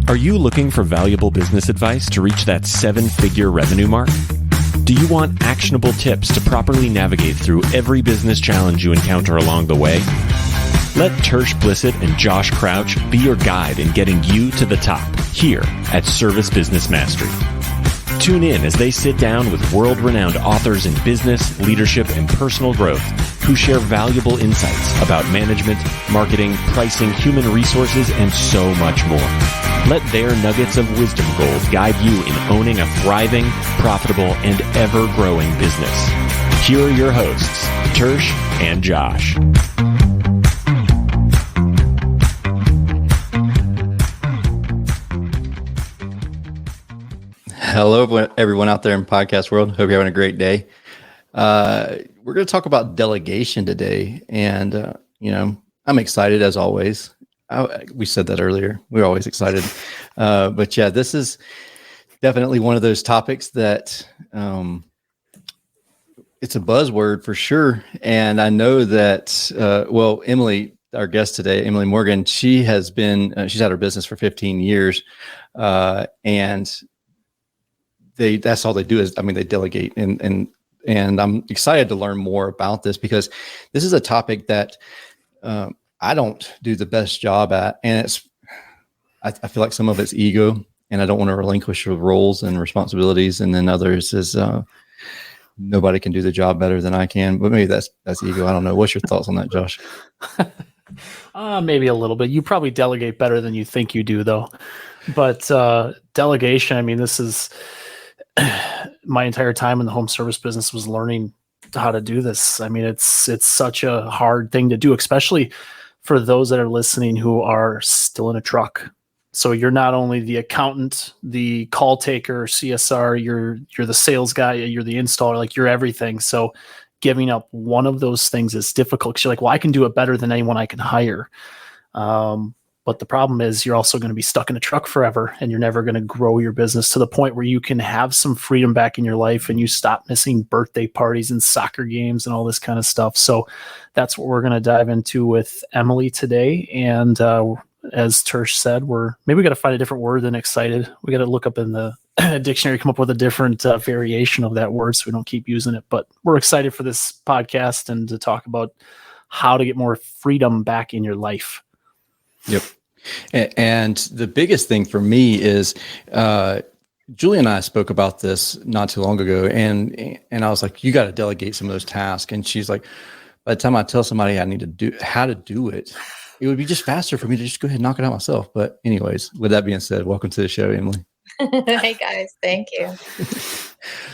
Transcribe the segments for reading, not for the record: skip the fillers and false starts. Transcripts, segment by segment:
Are you looking for valuable business advice to reach that 7-figure revenue mark? Do you want actionable tips to properly navigate through every business challenge you encounter along the way? Let Tersh Blissett and Josh Crouch be your guide in getting you to the top here at Service Business Mastery. Tune in as they sit down with world-renowned authors in business, leadership, and personal growth who share valuable insights about management, marketing, pricing, human resources, and so much more. Let their nuggets of wisdom gold guide you in owning a thriving, profitable, and ever-growing business. Here are your hosts, Tersh and Josh. Hello, everyone out there in podcast world. Hope you're having a great day. We're going to talk about delegation today, and I'm excited as always. We said that earlier. We're always excited, but yeah, this is definitely one of those topics that it's a buzzword for sure. And I know that Emily, our guest today, Emily Morgan, she has been she's had her business for 15 years, and that's all they do is, they delegate. And I'm excited to learn more about this because this is a topic that I don't do the best job at. And I feel like some of it's ego, and I don't want to relinquish the roles and responsibilities. And then others is nobody can do the job better than I can, but maybe that's ego. I don't know. What's your thoughts on that, Josh? Maybe a little bit. You probably delegate better than you think you do, though. But delegation, this is my entire time in the home service business was learning how to do this. It's such a hard thing to do, especially for those that are listening who are still in a truck. So you're not only the accountant, the call taker, CSR, you're the sales guy, you're the installer, like you're everything. So giving up one of those things is difficult because you're like, well, I can do it better than anyone I can hire. But the problem is you're also going to be stuck in a truck forever, and you're never going to grow your business to the point where you can have some freedom back in your life and you stop missing birthday parties and soccer games and all this kind of stuff. So that's what we're going to dive into with Emily today. And as Tersh said, we got to find a different word than excited. We got to look up in the dictionary, come up with a different variation of that word so we don't keep using it. But we're excited for this podcast and to talk about how to get more freedom back in your life. Yep. And the biggest thing for me is Julie and I spoke about this not too long ago, and I was like, you got to delegate some of those tasks. And she's like, by the time I tell somebody I need to do how to do it, it would be just faster for me to just go ahead and knock it out myself. But anyways, with that being said, welcome to the show, Emily. Hey guys, thank you.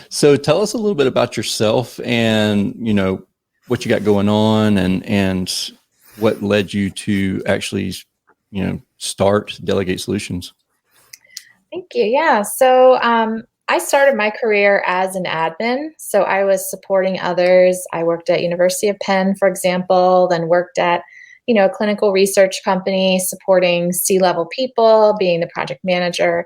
So tell us a little bit about yourself and, what you got going on and what led you to actually start Delegate Solutions. Thank you. Yeah. So I started my career as an admin. So I was supporting others. I worked at University of Penn, for example, then worked at, a clinical research company supporting C-level people, being the project manager.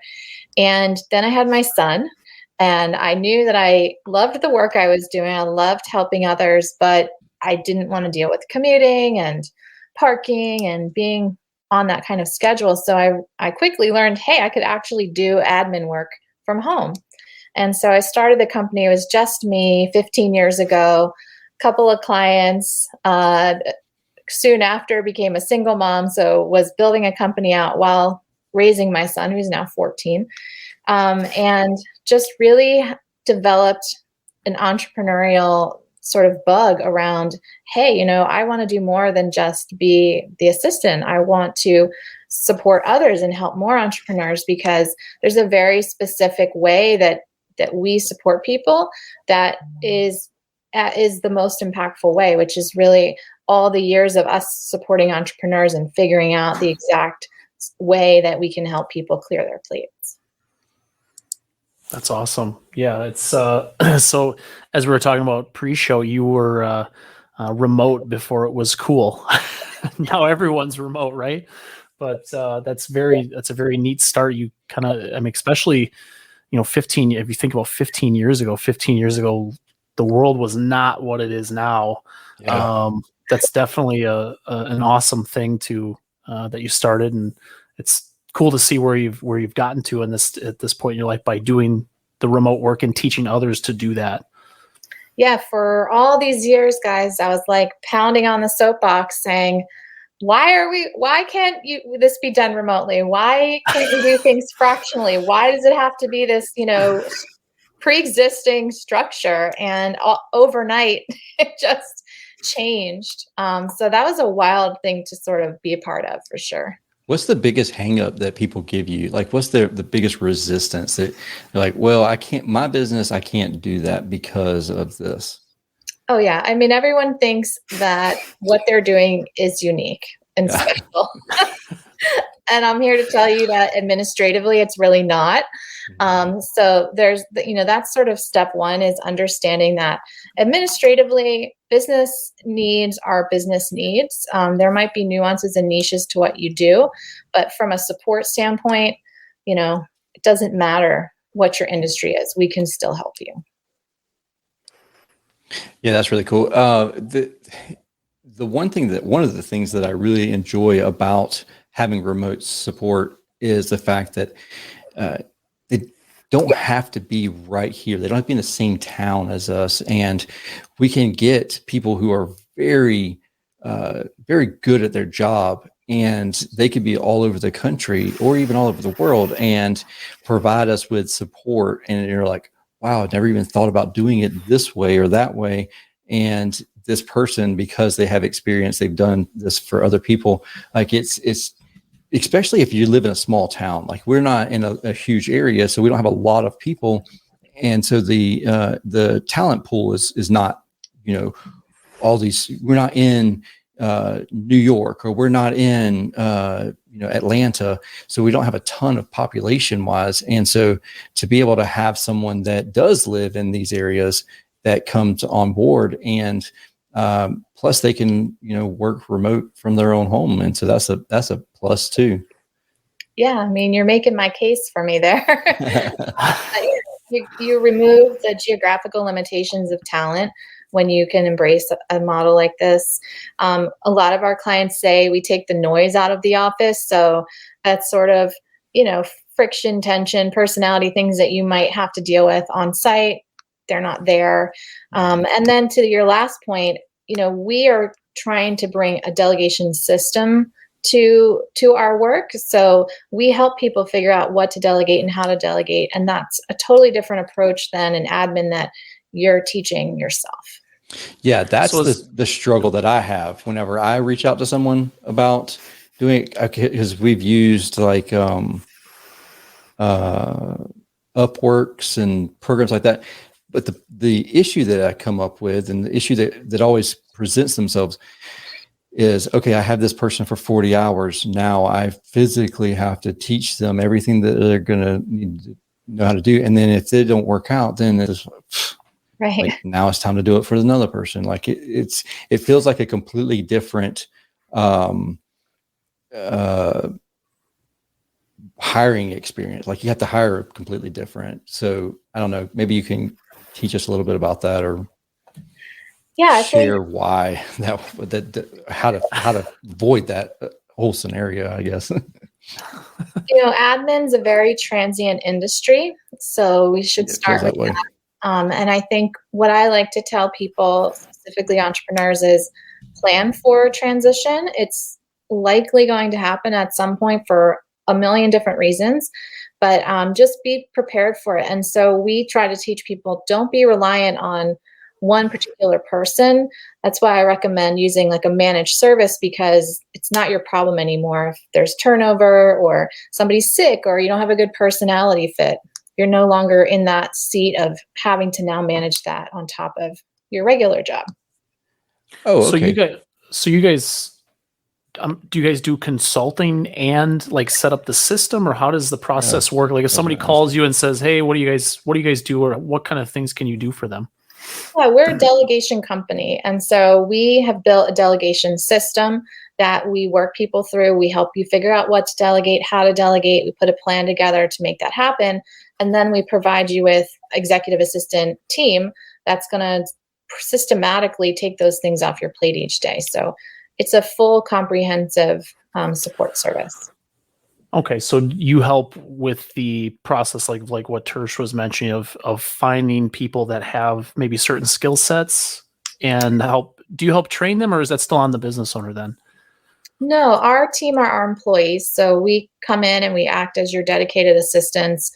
And then I had my son, and I knew that I loved the work I was doing. I loved helping others, but I didn't want to deal with commuting and parking and being on that kind of schedule. So I quickly learned, hey, I could actually do admin work from home. And so I started the company. It was just me 15 years ago, a couple of clients. Soon after became a single mom. So was building a company out while raising my son, who's now 14. And just really developed an entrepreneurial sort of bug around, hey, I want to do more than just be the assistant. I want to support others and help more entrepreneurs, because there's a very specific way that we support people that is the most impactful way, which is really all the years of us supporting entrepreneurs and figuring out the exact way that we can help people clear their plates. That's awesome. Yeah, it's so as we were talking about pre-show, you were remote before it was cool. Now everyone's remote, right? But that's a very neat start. You kind of, especially, 15. If you think about 15 years ago, the world was not what it is now. Yeah. That's definitely an awesome thing to that you started, and it's cool to see where you've gotten to in this at this point in your life by doing the remote work and teaching others to do that. Yeah, for all these years, guys, I was like pounding on the soapbox saying, why can't this be done remotely? Why can't we do things fractionally? Why does it have to be this, pre-existing structure? And overnight it just changed. So that was a wild thing to sort of be a part of, for sure. What's the biggest hang up that people give you? Like, what's the biggest resistance that you're like, well, my business, I can't do that because of this? Oh yeah. I mean, everyone thinks that what they're doing is unique and special. And I'm here to tell you that administratively, it's really not. So there's, that's sort of step one, is understanding that administratively business needs are business needs. There might be nuances and niches to what you do, but from a support standpoint, it doesn't matter what your industry is. We can still help you. Yeah, that's really cool. One of the things that I really enjoy about having remote support is the fact that they don't have to be right here. They don't have to be in the same town as us, and we can get people who are very, very good at their job, and they could be all over the country or even all over the world and provide us with support. And you're like, wow, I've never even thought about doing it this way or that way. And this person, because they have experience, they've done this for other people. Like it's especially if you live in a small town, like we're not in a huge area, so we don't have a lot of people. And so the talent pool is not, all these, we're not in New York, or we're not in Atlanta, so we don't have a ton of population wise. And so to be able to have someone that does live in these areas that comes on board, and plus they can work remote from their own home, and so that's a plus too. Yeah, I mean, you're making my case for me there. You remove the geographical limitations of talent when you can embrace a model like this. A lot of our clients say we take the noise out of the office. So that's sort of, friction, tension, personality, things that you might have to deal with on site. They're not there. And then to your last point, we are trying to bring a delegation system to our work. So we help people figure out what to delegate and how to delegate. And that's a totally different approach than an admin that you're teaching yourself. Yeah, that's the struggle that I have whenever I reach out to someone about doing it, because we've used like Upworks and programs like that. But the issue that I come up with, and the issue that always presents themselves, is, okay, I have this person for 40 hours. Now I physically have to teach them everything that they're going to need to know how to do. And then if they don't work out, then it's right. Like, now it's time to do it for another person. Like it feels like a completely different hiring experience. Like you have to hire completely different. So I don't know, maybe you can teach us a little bit about that, or share why that how to avoid that whole scenario, I guess. Admin's a very transient industry, so we should start with that. And I think what I like to tell people, specifically entrepreneurs, is plan for transition. It's likely going to happen at some point for a million different reasons, but just be prepared for it. And so we try to teach people, don't be reliant on one particular person. That's why I recommend using like a managed service, because it's not your problem anymore. If there's turnover or somebody's sick or you don't have a good personality fit, you're no longer in that seat of having to now manage that on top of your regular job. Oh, okay. So you guys, do you guys do consulting and like set up the system, or how does the process work? Like if somebody calls you and says, "Hey, what do you guys do, or what kind of things can you do for them?" Yeah, we're a delegation company. And so we have built a delegation system that we work people through. We help you figure out what to delegate, how to delegate. We put a plan together to make that happen. And then we provide you with executive assistant team that's going to systematically take those things off your plate each day. So it's a full comprehensive support service. Okay, so you help with the process, like what Tersh was mentioning of finding people that have maybe certain skill sets, and help. Do you help train them, or is that still on the business owner then? No, our team are our employees. So we come in and we act as your dedicated assistants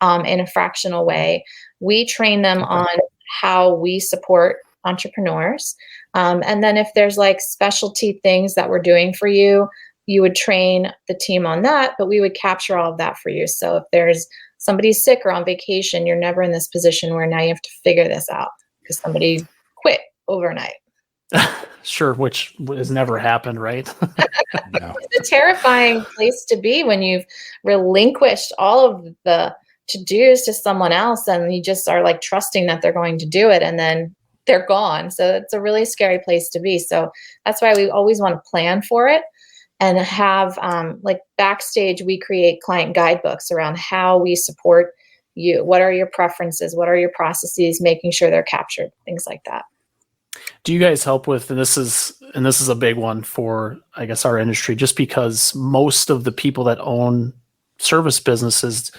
in a fractional way. We train them on how we support entrepreneurs. And then if there's like specialty things that we're doing for you, you would train the team on that, but we would capture all of that for you. So if there's somebody sick or on vacation, you're never in this position where now you have to figure this out because somebody quit overnight. Sure, which has never happened, right? No. It's a terrifying place to be when you've relinquished all of the to-dos to someone else and you just are like trusting that they're going to do it and then they're gone. So it's a really scary place to be. So that's why we always want to plan for it and have like backstage, we create client guidebooks around how we support you. What are your preferences? What are your processes? Making sure they're captured, things like that. Do you guys help with, and this is a big one for, I guess, our industry, just because most of the people that own service businesses,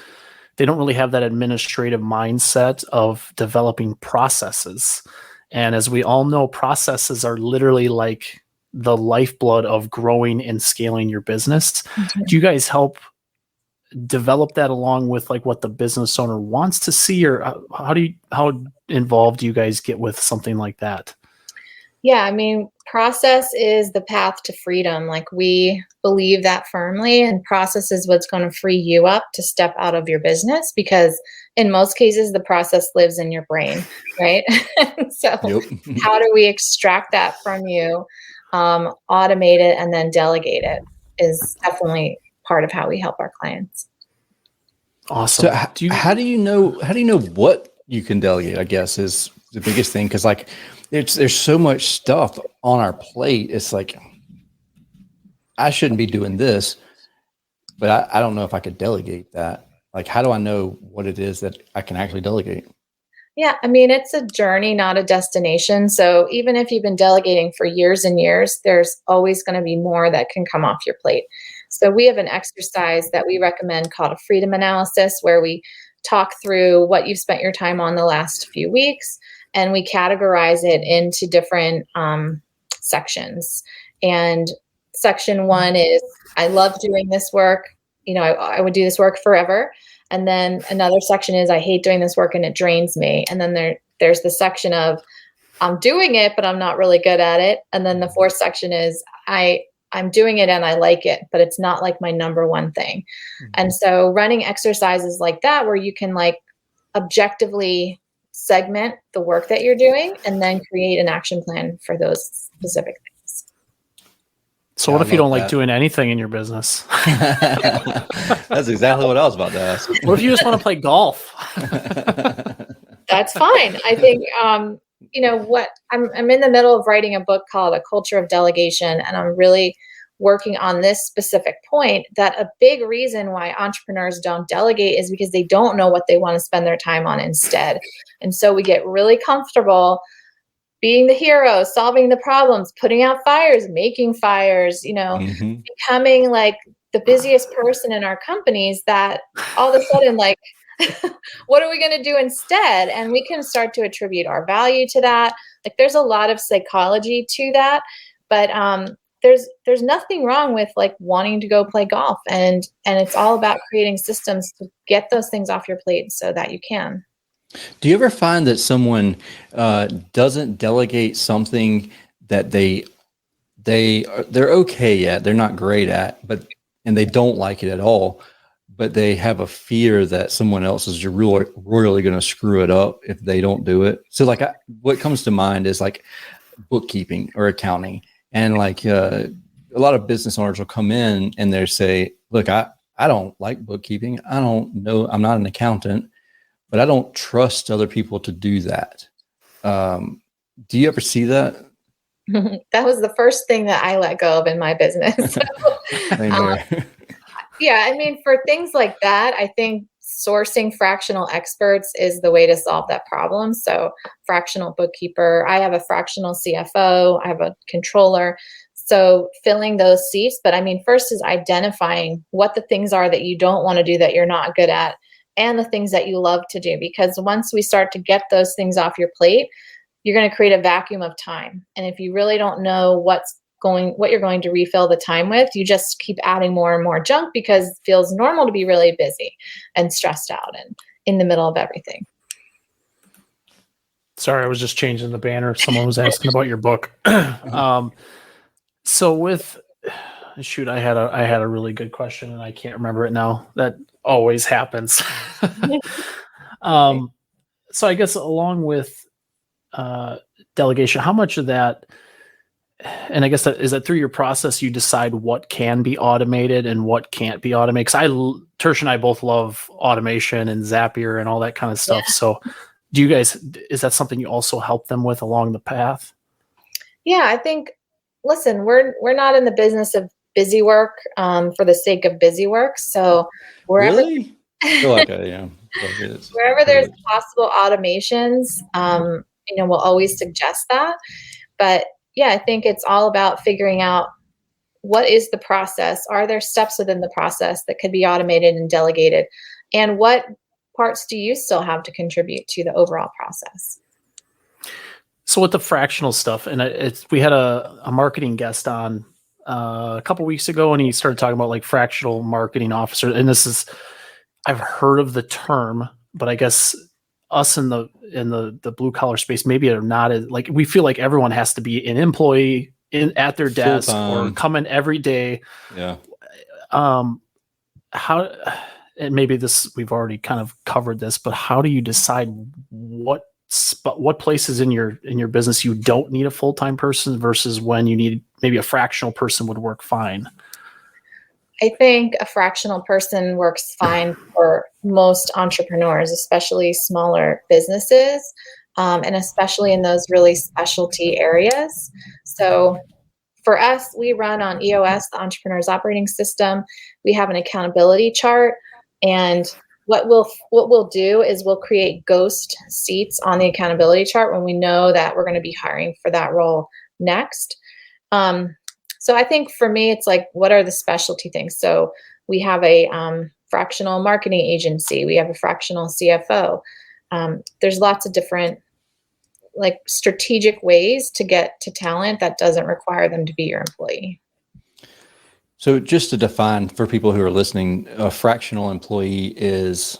they don't really have that administrative mindset of developing processes. And as we all know, processes are literally like the lifeblood of growing and scaling your business. Mm-hmm. Do you guys help develop that along with like what the business owner wants to see, or how involved do you guys get with something like that? Yeah, I mean, process is the path to freedom. Like we believe that firmly, and process is what's going to free you up to step out of your business because in most cases, the process lives in your brain, right? So how do we extract that from you, automate it, and then delegate it is definitely part of how we help our clients. Awesome. So how do you know what you can delegate, I guess, is the biggest thing. Cause like there's so much stuff on our plate. It's like, I shouldn't be doing this, but I don't know if I could delegate that. Like, how do I know what it is that I can actually delegate? Yeah, I mean, it's a journey, not a destination. So even if you've been delegating for years and years, there's always going to be more that can come off your plate. So we have an exercise that we recommend called a freedom analysis, where we talk through what you've spent your time on the last few weeks, and we categorize it into different sections. And section 1 is, I love doing this work. You know, I would do this work forever. And then another section is, I hate doing this work and it drains me. And then there's the section of, I'm doing it, but I'm not really good at it. And then the 4th section is, I'm doing it and I like it, but it's not like my number one thing. Mm-hmm. And so running exercises like that, where you can like objectively segment the work that you're doing and then create an action plan for those specific things. So what if you don't like doing anything in your business? That's exactly what I was about to ask. What if you just want to play golf? That's fine. I think, you know what, I'm in the middle of writing a book called A Culture of Delegation, and I'm really working on this specific point, that a big reason why entrepreneurs don't delegate is because they don't know what they want to spend their time on instead. And so we get really comfortable being the hero, solving the problems, putting out fires, making fires, you know, becoming like the busiest person in our companies, that all of a sudden, like, what are we going to do instead? And we can start to attribute our value to that. Like, there's a lot of psychology to that, but there's nothing wrong with like wanting to go play golf, and it's all about creating systems to get those things off your plate so that you can. Do you ever find that someone doesn't delegate something that they're okay at, they're not great at, and they don't like it at all, but they have a fear that someone else is royally going to screw it up if they don't do it? So like what comes to mind is like bookkeeping or accounting. And like a lot of business owners will come in and they say, look, I don't like bookkeeping. I don't know. I'm not an accountant, but I don't trust other people to do that. Do you ever see that? That was the first thing that I let go of in my business. So, yeah, I mean, for things like that, I think sourcing fractional experts is the way to solve that problem. So fractional bookkeeper, I have a fractional CFO, I have a controller. So filling those seats, but I mean, first is identifying what the things are that you don't want to do, that you're not good at, and the things that you love to do. Because once we start to get those things off your plate, you're going to create a vacuum of time. And if you really don't know what you're going to refill the time with, you just keep adding more and more junk because it feels normal to be really busy and stressed out and in the middle of everything. Sorry, I was just changing the banner. Someone was asking about your book. So with shoot, I had a really good question and I can't remember it now. That always happens. So I guess along with delegation, how much of that, and I guess that is that through your process, you decide what can be automated and what can't be automated. Because Tersh and I both love automation and Zapier and all that kind of stuff. Yeah. So do you guys, is that something you also help them with along the path? Yeah, I think, listen, we're not in the business of busy work for the sake of busy work. So wherever, really? Yeah. Wherever there's possible automations, we'll always suggest that. But yeah, I think it's all about figuring out what is the process. Are there steps within the process that could be automated and delegated? And what parts do you still have to contribute to the overall process? So with the fractional stuff, and we had a marketing guest on a couple weeks ago, and he started talking about like fractional marketing officer. And I've heard of the term, but I guess us in the blue collar space maybe are not as, like, we feel like everyone has to be an employee at their desk or come in every day. Yeah. How, and maybe we've already kind of covered this, but how do you decide what places in your business you don't need a full-time person versus when you need maybe a fractional person would work fine? I think a fractional person works fine for most entrepreneurs, especially smaller businesses, and especially in those really specialty areas. So for us, we run on EOS, the Entrepreneur's Operating System. We have an accountability chart, and what we'll do is we'll create ghost seats on the accountability chart when we know that we're going to be hiring for that role next. So I think for me, it's like, what are the specialty things? So we have a fractional marketing agency. We have a fractional CFO. There's lots of different like strategic ways to get to talent that doesn't require them to be your employee. So just to define for people who are listening, a fractional employee is...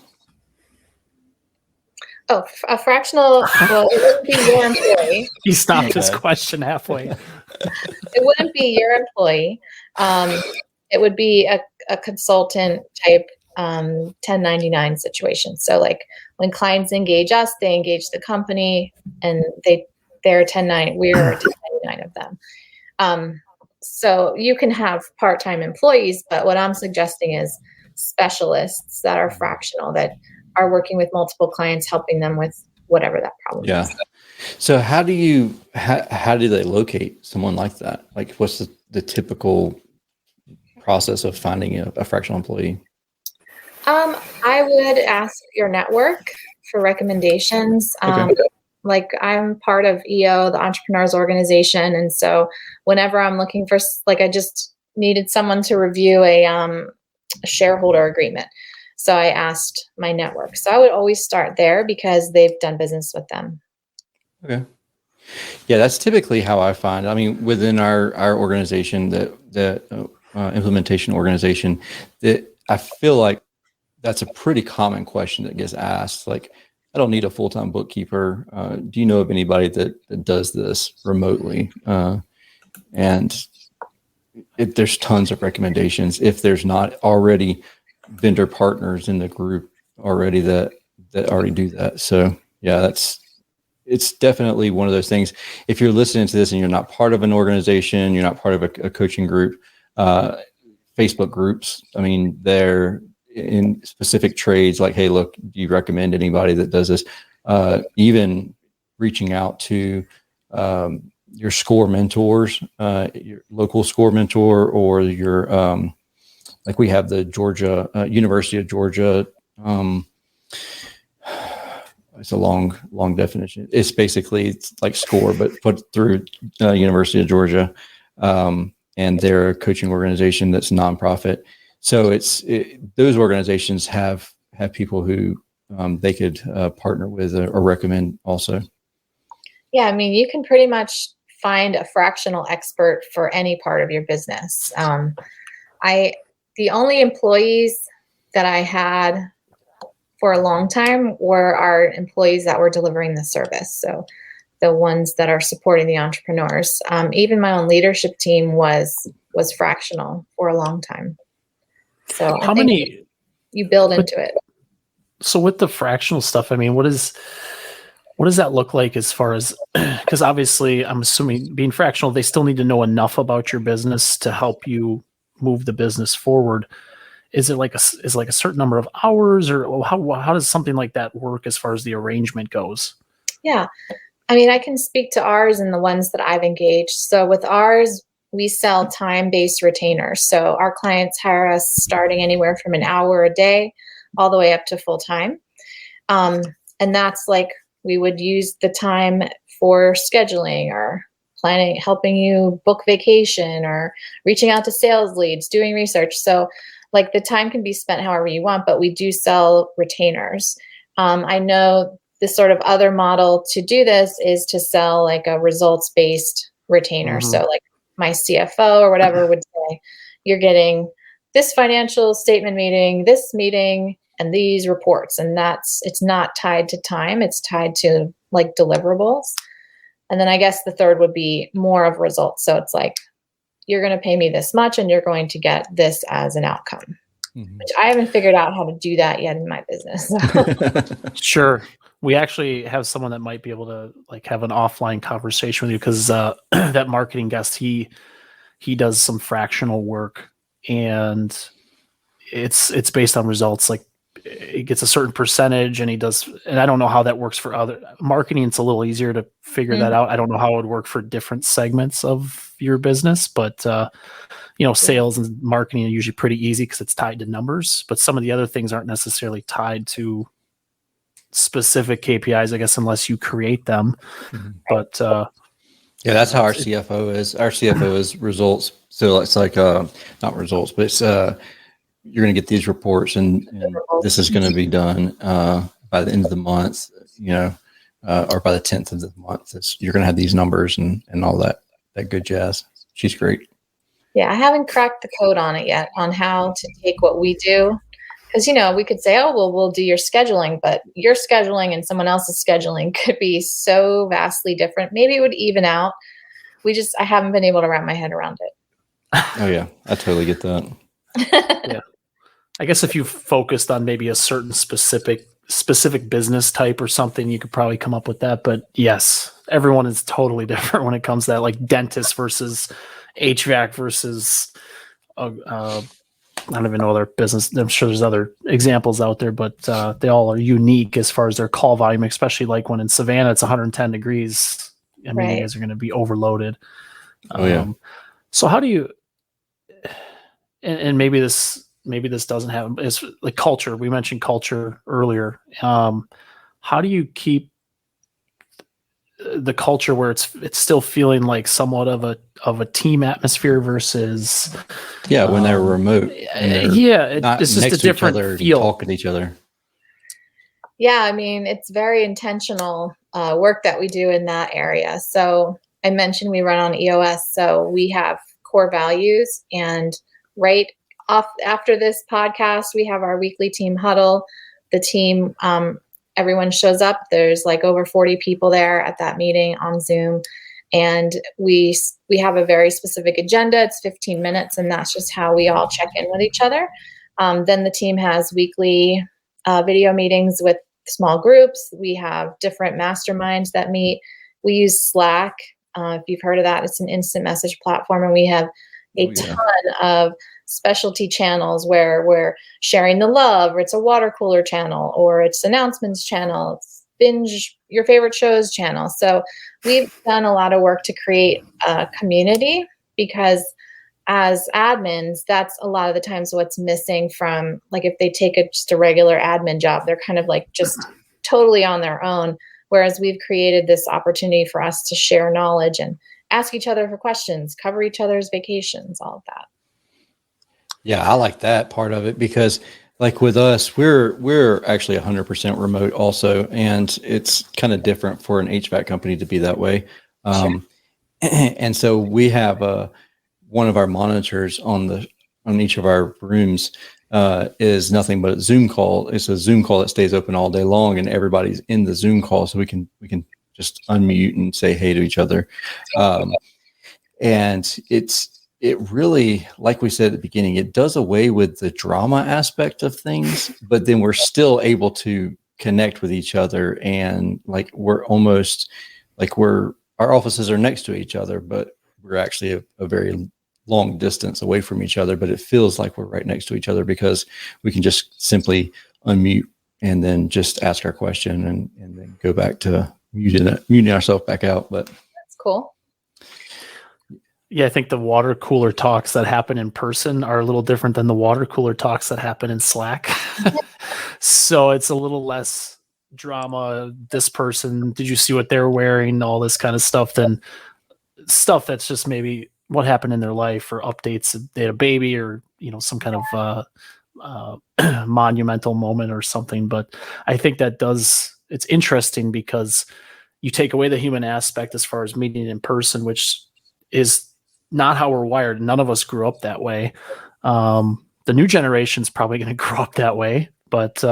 Oh, a fractional, well, it wouldn't be your employee. He stopped his question halfway. It wouldn't be your employee. It would be a consultant type 1099 situation. So like when clients engage us, they engage the company and they're 1099, we're 1099 of them. So you can have part-time employees, but what I'm suggesting is specialists that are fractional, that are working with multiple clients, helping them with whatever that problem is. So how do they locate someone like that? Like what's the typical process of finding a fractional employee? I would ask your network for recommendations. Okay. Like I'm part of EO, the Entrepreneurs Organization. And so whenever I'm looking for, like I just needed someone to review a shareholder agreement. So I asked my network. So I would always start there because they've done business with them. Okay. Yeah, that's typically how I find. I mean, within our organization, the implementation organization, that I feel like that's a pretty common question that gets asked. Like, I don't need a full-time bookkeeper. Do you know of anybody that does this remotely? And there's tons of recommendations. If there's not already vendor partners in the group already that already do that. So yeah, it's definitely one of those things. If you're listening to this and you're not part of an organization, you're not part of a coaching group, Facebook groups, I mean, they're in specific trades like, hey, look, do you recommend anybody that does this? Even reaching out to your SCORE mentors, your local SCORE mentor, or your like we have the Georgia University of Georgia. It's a long definition. It's basically like SCORE, but put through University of Georgia. and they're a coaching organization that's nonprofit. So those organizations have people who they could partner with or recommend also. Yeah, I mean, you can pretty much find a fractional expert for any part of your business. The only employees that I had for a long time were our employees that were delivering the service. So the ones that are supporting the entrepreneurs. Even my own leadership team was fractional for a long time. So How many you build into it? So with the fractional stuff, I mean, what does that look like as far as, because obviously I'm assuming being fractional, they still need to know enough about your business to help you move the business forward. Is it like a certain number of hours, or how does something like that work as far as the arrangement goes? Yeah. I mean, I can speak to ours and the ones that I've engaged. So with ours, we sell time-based retainers. So our clients hire us starting anywhere from an hour a day all the way up to full time. And that's like, we would use the time for scheduling or planning, helping you book vacation or reaching out to sales leads, doing research. So like the time can be spent however you want, but we do sell retainers. I know the sort of other model to do this is to sell like a results-based retainer. Mm-hmm. So like my CFO or whatever would say, you're getting this financial statement meeting, this meeting, and these reports. And it's not tied to time. It's tied to like deliverables. And then I guess the third would be more of results. So it's like, you're going to pay me this much and you're going to get this as an outcome, which I haven't figured out how to do that yet in my business. So. Sure. We actually have someone that might be able to like have an offline conversation with you, because that marketing guest, he does some fractional work, and it's based on results. Like he gets a certain percentage, and I don't know how that works for other marketing. It's a little easier to figure that out. I don't know how it would work for different segments of your business, but sales and marketing are usually pretty easy because it's tied to numbers, but some of the other things aren't necessarily tied to specific KPIs, I guess, unless you create them. But yeah, that's how our CFO is. Our CFO is results. So it's like not results, but it's you're going to get these reports, and this is going to be done by the end of the month, or by the 10th of the month. You're going to have these numbers and all that good jazz. She's great. Yeah, I haven't cracked the code on it yet on how to take what we do. Because, we could say, oh, well, we'll do your scheduling, but your scheduling and someone else's scheduling could be so vastly different. Maybe it would even out. I haven't been able to wrap my head around it. Oh, yeah. I totally get that. Yeah. I guess if you focused on maybe a certain specific business type or something, you could probably come up with that. But yes, everyone is totally different when it comes to that, like dentist versus HVAC versus I don't even know their business. I'm sure there's other examples out there, but they all are unique as far as their call volume, especially like when in Savannah, it's 110 degrees. I mean, you guys are going to be overloaded. Oh, yeah. So how do you, and maybe this doesn't have, it's like culture. We mentioned culture earlier. How do you keep the culture where it's still feeling like somewhat of a team atmosphere versus when they're remote, it's just a different feel, talking to each other. Yeah, I mean, it's very intentional work that we do in that area. So I mentioned we run on EOS, so we have core values, and right off after this podcast, we have our weekly team huddle. The team, everyone shows up. There's like over 40 people there at that meeting on Zoom. And we have a very specific agenda. It's 15 minutes, and that's just how we all check in with each other. Then the team has weekly video meetings with small groups. We have different masterminds that meet. We use Slack. If you've heard of that, it's an instant message platform, and we have a ton of specialty channels where we're sharing the love, or it's a water cooler channel, or it's announcements channel, it's binge your favorite shows channel. So we've done a lot of work to create a community, because as admins, that's a lot of the times what's missing from, like, if they take just a regular admin job, they're kind of like just totally on their own. Whereas we've created this opportunity for us to share knowledge and ask each other for questions, cover each other's vacations, all of that. Yeah, I like that part of it because like with us, we're actually 100% remote also, and it's kind of different for an HVAC company to be that way. Sure. And so we have one of our monitors on each of our rooms is nothing but a Zoom call. It's a Zoom call that stays open all day long, and everybody's in the Zoom call, so we can just unmute and say hey to each other. And it really, like we said at the beginning, it does away with the drama aspect of things, but then we're still able to connect with each other, and like we're almost like our offices are next to each other, but we're actually a very long distance away from each other, but it feels like we're right next to each other because we can just simply unmute and then just ask our question and then go back to muting ourselves back out. But That's cool. Yeah, I think the water cooler talks that happen in person are a little different than the water cooler talks that happen in Slack. So it's a little less drama. This person, did you see what they're wearing? All this kind of stuff than stuff that's just maybe what happened in their life or updates. They had a baby or, some kind of monumental moment or something. But I think it's interesting because you take away the human aspect as far as meeting in person, which is not how we're wired. None of us grew up that way. The new generation's probably going to grow up that way, but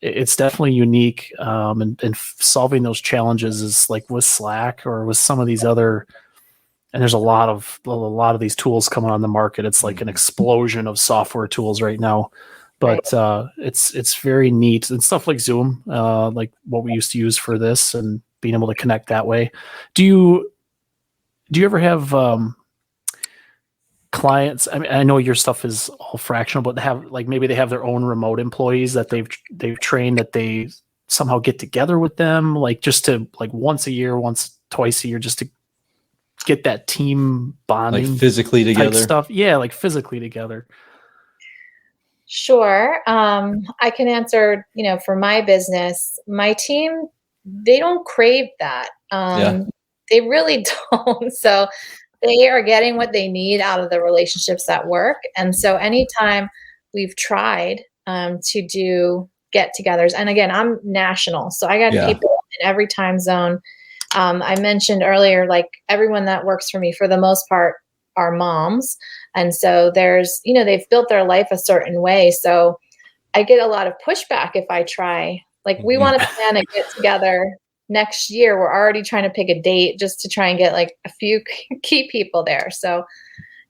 it's definitely unique. And solving those challenges is like with Slack or with some of these other, and there's a lot of these tools coming on the market. It's like an explosion of software tools right now, but it's very neat, and stuff like Zoom, like what we used to use for this and being able to connect that way. Do you ever have, clients? I mean, I know your stuff is all fractional, but maybe they have their own remote employees that they've trained that they somehow get together with them, like just to once a year, twice a year, just to get that team bonding, like physically together stuff. Yeah, like physically together. Sure. I can answer, for my business, my team, they don't crave that. They really don't. So they are getting what they need out of the relationships at work. And so anytime we've tried to do get-togethers, and again, I'm national, so I got people in every time zone. I mentioned earlier, like everyone that works for me, for the most part, are moms. And so there's, they've built their life a certain way. So I get a lot of pushback if I try. Like, we want to plan a get together next year. We're already trying to pick a date just to try and get like a few key people there. So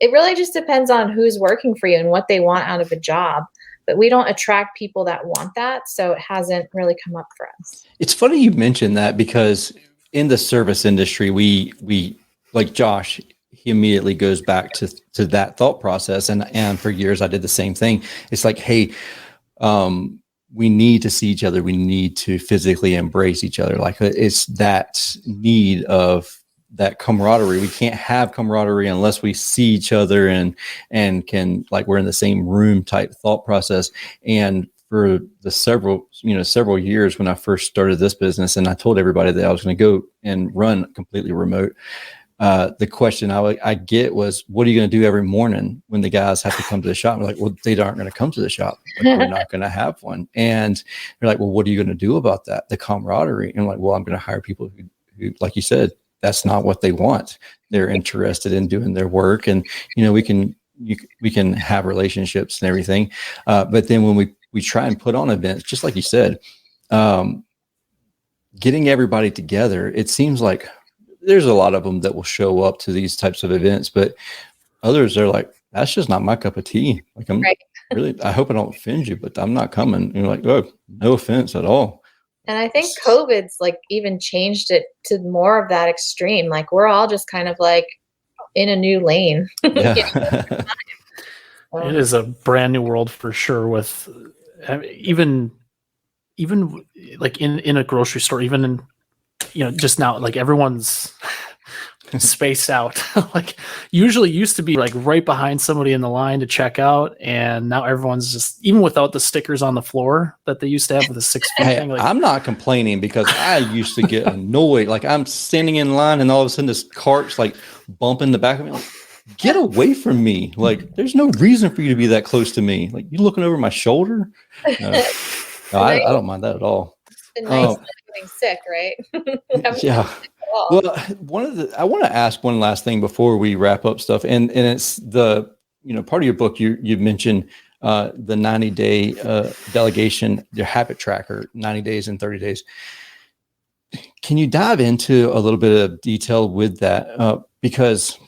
it really just depends on who's working for you and what they want out of a job. But we don't attract people that want that. So it hasn't really come up for us. It's funny you mentioned that because in the service industry, we like Josh, he immediately goes back to that thought process. And for years I did the same thing. It's like, hey, we need to see each other. We need to physically embrace each other. Like it's that need of that camaraderie. We can't have camaraderie unless we see each other and can, like, we're in the same room type thought process. And for the several years when I first started this business, and I told everybody that I was going to go and run completely remote, the question I get was, what are you going to do every morning when the guys have to come to the shop? I'm like, well, they aren't going to come to the shop. Like, we're not going to have one. And they're like, well, what are you going to do about that? The camaraderie. And I'm like, well, I'm going to hire people who, like you said, that's not what they want. They're interested in doing their work. And, we can have relationships and everything. But then when we try and put on events, just like you said, getting everybody together, it seems like there's a lot of them that will show up to these types of events, but others are like, that's just not my cup of tea. Like, I'm really, I hope I don't offend you, but I'm not coming. And you're like, oh, no offense at all. And I think COVID's like even changed it to more of that extreme. Like, we're all just kind of like in a new lane. Yeah. It is a brand new world for sure. With even like in a grocery store, even in, just now, like everyone's spaced out. Like usually used to be like right behind somebody in the line to check out, and now everyone's just, even without the stickers on the floor that they used to have with the 6 feet Hey, thing. Like, I'm not complaining because I used to get annoyed. Like I'm standing in line and all of a sudden this cart's like bumping the back of me. Like, get away from me. Like there's no reason for you to be that close to me. Like you looking over my shoulder. No, I don't mind that at all. It's been nice not getting sick, right? Yeah. Well, I want to ask one last thing before we wrap up stuff. And it's the, part of your book, you mentioned the 90-day delegation, your habit tracker, 90 days and 30 days. Can you dive into a little bit of detail with that? Because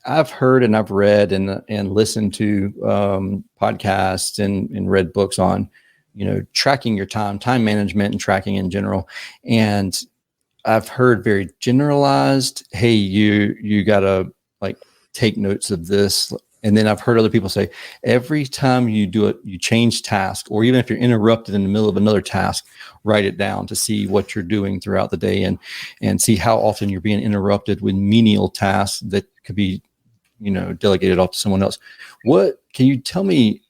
I've heard and I've read and listened to podcasts and read books on, tracking your time management and tracking in general. And I've heard very generalized, hey, you gotta like take notes of this. And then I've heard other people say, every time you do it, you change task, or even if you're interrupted in the middle of another task, write it down to see what you're doing throughout the day and see how often you're being interrupted with menial tasks that could be, delegated off to someone else. What can you tell me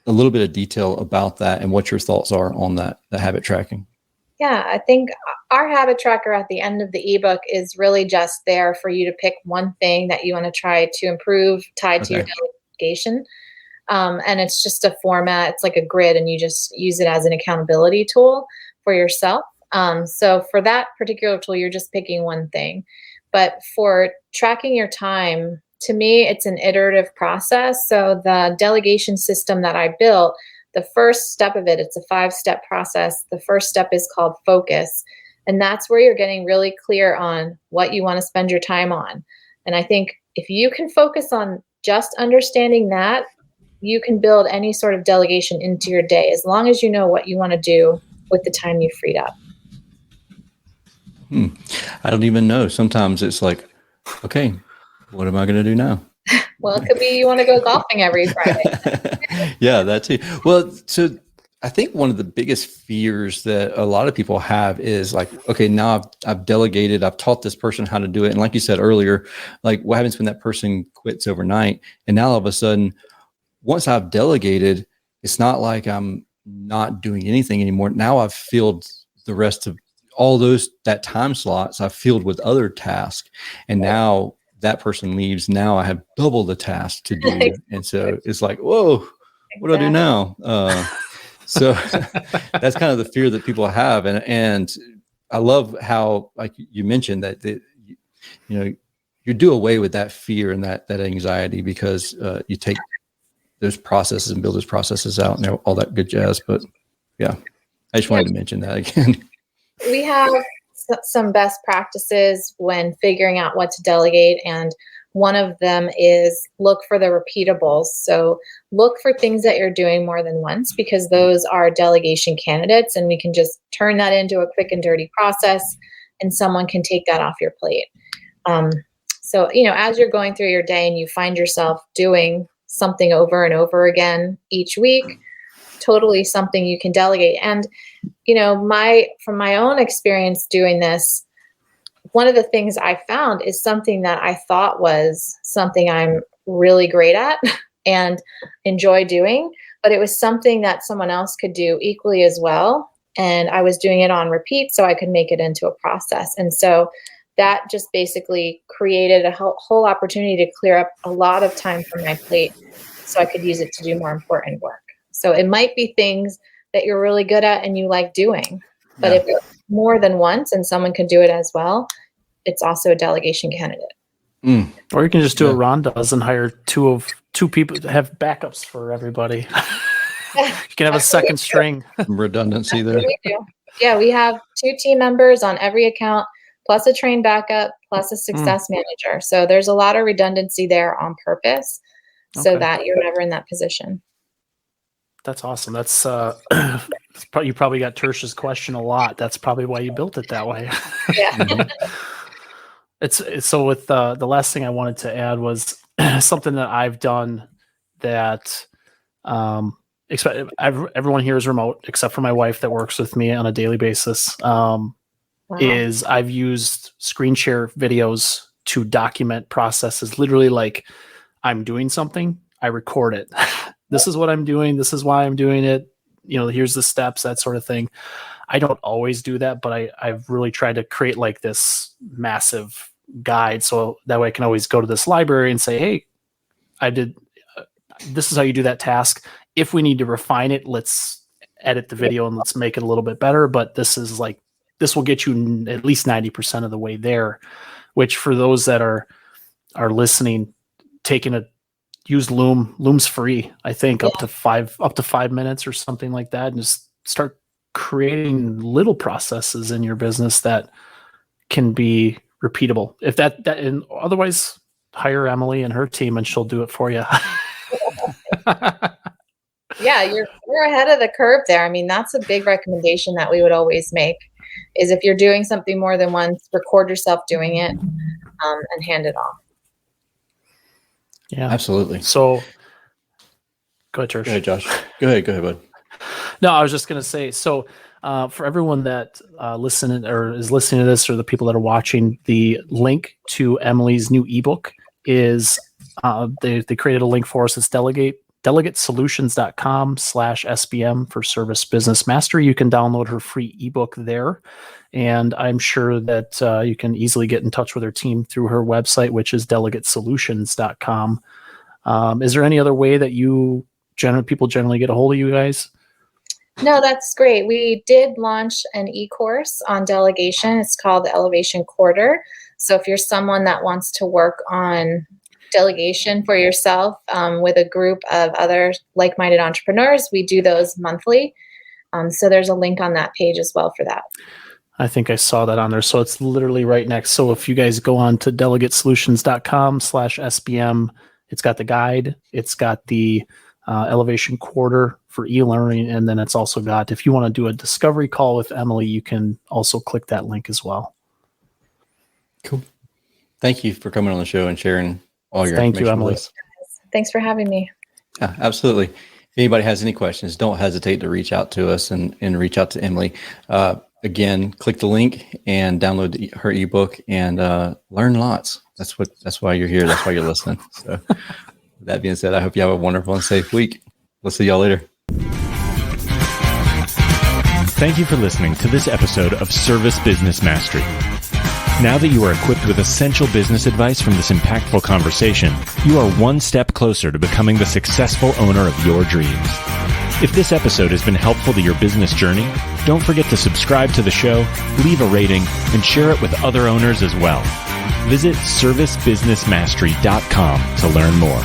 a little bit of detail about that and what your thoughts are on that, the habit tracking? Yeah, I think our habit tracker at the end of the ebook is really just there for you to pick one thing that you want to try to improve tied to your delegation. And it's just a format. It's like a grid, and you just use it as an accountability tool for yourself. So for that particular tool, you're just picking one thing. But for tracking your time, to me, it's an iterative process. So the delegation system that I built, the first step of it, it's a 5-step process. The first step is called focus. And that's where you're getting really clear on what you want to spend your time on. And I think if you can focus on just understanding that, you can build any sort of delegation into your day, as long as you know what you want to do with the time you freed up. I don't even know. Sometimes it's like, okay, what am I going to do now? Well, it could be you want to go golfing every Friday. Yeah, that too. Well, so I think one of the biggest fears that a lot of people have is like, okay, now I've delegated, I've taught this person how to do it. And like you said earlier, like what happens when that person quits overnight? And now all of a sudden, once I've delegated, it's not like I'm not doing anything anymore. Now I've filled the rest of all that time slots I've filled with other tasks. And now that person leaves. Now I have double the task to do. And so it's like, whoa, what do I do now? So that's kind of the fear that people have. And I love how, like you mentioned, that you do away with that fear and that anxiety, because you take those processes and build those processes out and all that good jazz. But yeah, I just wanted to mention that again. We have some best practices when figuring out what to delegate, and one of them is look for the repeatables. So look for things that you're doing more than once, because those are delegation candidates, and we can just turn that into a quick and dirty process, and someone can take that off your plate. So as you're going through your day and you find yourself doing something over and over again each week, totally something you can delegate. And from my own experience doing this, one of the things I found is something that I thought was something I'm really great at and enjoy doing, but it was something that someone else could do equally as well. And I was doing it on repeat so I could make it into a process. And so that just basically created a whole opportunity to clear up a lot of time from my plate so I could use it to do more important work. So it might be things that you're really good at and you like doing, but if it's more than once and someone can do it as well, it's also a delegation candidate. Or you can just do what Ron does and hire two people to have backups for everybody. You can have a second string. Redundancy there. We do. Yeah, we have 2 team members on every account, plus a trained backup, plus a success manager. So there's a lot of redundancy there on purpose, so that you're never in that position. That's awesome. That's you probably got Tertia's question a lot. That's probably why you built it that way. Yeah. It's so with the last thing I wanted to add was something that I've done that everyone here is remote except for my wife that works with me on a daily basis. Is I've used screen share videos to document processes. Literally, like, I'm doing something, I record it. This is what I'm doing. This is why I'm doing it. Here's the steps, that sort of thing. I don't always do that, but I've really tried to create like this massive guide. So that way I can always go to this library and say, hey, I did, this is how you do that task. If we need to refine it, let's edit the video and let's make it a little bit better. But this will get you at least 90% of the way there, which for those that are listening, use Loom. Loom's free, I think, up to 5 minutes or something like that, and just start creating little processes in your business that can be repeatable. If that and otherwise, hire Emily and her team, and she'll do it for you. Yeah, you're ahead of the curve there. I mean, that's a big recommendation that we would always make, is if you're doing something more than once, record yourself doing it, and hand it off. Yeah, absolutely. So go ahead, Tersh. Go ahead, Josh. Go ahead, bud. No, I was just going to say, so for everyone that is listening to this, or the people that are watching, the link to Emily's new ebook is they created a link for us. It's delegatesolutions.com/SBM for Service Business Mastery. You can download her free ebook there. And I'm sure that you can easily get in touch with her team through her website, which is delegatesolutions.com. Is there any other way that people generally get a hold of you guys? No, that's great. We did launch an e-course on delegation. It's called the Elevation Quarter. So if you're someone that wants to work on delegation for yourself with a group of other like-minded entrepreneurs, we do those monthly. So there's a link on that page as well for that. I think I saw that on there. So it's literally right next. So if you guys go on to delegatesolutions.com/SBM, it's got the guide, it's got the Elevation Quarter for e-learning, and then it's also got, if you want to do a discovery call with Emily, you can also click that link as well. Cool. Thank you for coming on the show and sharing all your Thank you, information Emily. with us. Thanks for having me. Yeah, absolutely. If anybody has any questions, don't hesitate to reach out to us and reach out to Emily. Again, click the link and download her ebook and learn lots. That's why you're here. That's why you're listening. So with that being said, I hope you have a wonderful and safe week. We'll see y'all later. Thank you for listening to this episode of Service Business Mastery. Now that you are equipped with essential business advice from this impactful conversation, you are one step closer to becoming the successful owner of your dreams. If this episode has been helpful to your business journey, don't forget to subscribe to the show, leave a rating, and share it with other owners as well. Visit servicebusinessmastery.com to learn more.